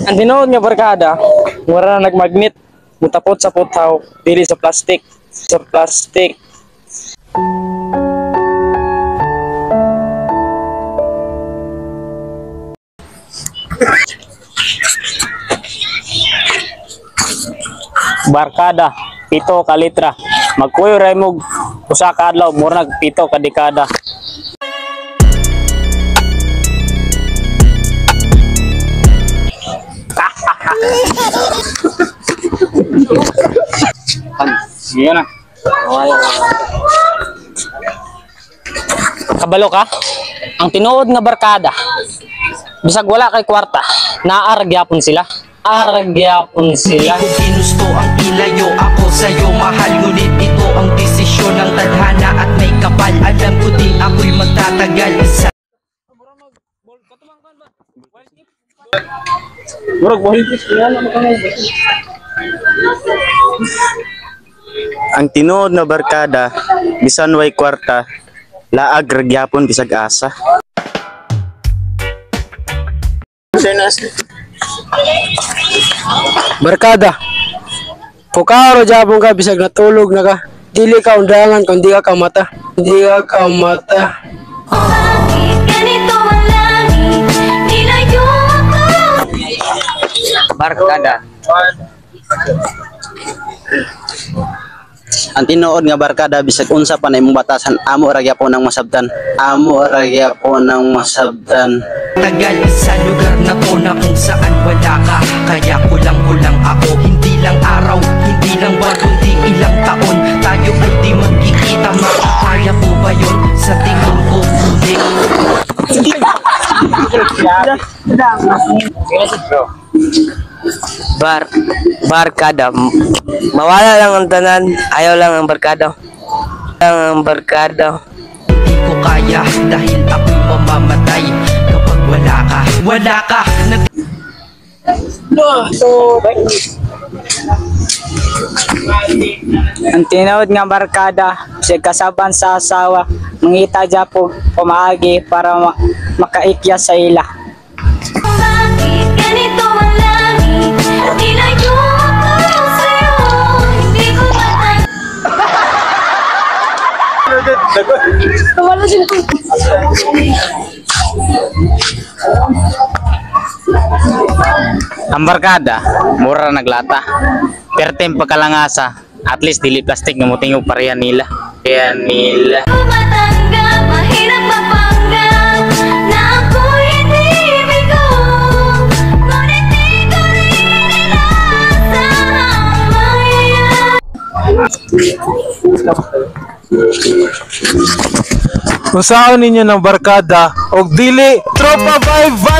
Ang tinuod nga barkada, mura na nagmagnet, mutapot sa putaw, dili sa plastic. Sa plastic. Barkada, 7 ka litra. Magkuyo ray mo usa ka adlaw, mura nag 7 ka dekada. Sige na. Kabalo ka? Ang tinuod nga barkada, bisag wala kay kwarta, naaragyapon sila. Aragyapon sila. Ginusto ang ilayo ako sa'yo mahal, ngunit ito ang desisyon ng tadhana at may kapal. Alam ko di ako'y magtatagal. Isa ang tinuod nga barkada, bisan way kwarta, laag ragyapon bisag asa. Barkada, pukaro jabong ka bisag natulog na ka. Dili ka undangan kung di ka kamata. Di ka kamata. Barkada, ang tinuod nga barkada, bisag unsa pa na imong batasan, amo ra gyapon ang masabtan. Amo ra gyapon ang masabtan. tagal sa lugar na to na kung saan wala ka. Kaya kulang-kulang ako, hindi lang araw, hindi lang buwan, kundi ilang taon. Tayo ay di magkikita, makakaya ko ba yun? Sa tingin ko, hindi. Barkada, mawala lang ang tanan, ayaw lang ang barkada. Ang barkada. Hindi ko kaya dahil ako'y mamamatay kapag wala ka. Ang tinuod nga barkada, siya kasaban sa asawa, mangita dya po pamaagi para makaikya sa ila. Bakit ganito ang langit? Nilayo ako sa'yo, hindi ko matay. Ang barkada, mura ra naglata. Pertem pagkalangasa, at least dili plastic nga motingog parehan nila. Matanggap, mahirap mapanggap na ako'y hindi bigo. Ngunit di ko rin inasahang mangyayari. Usaon ninyo ng barkada og dili tropa vibe.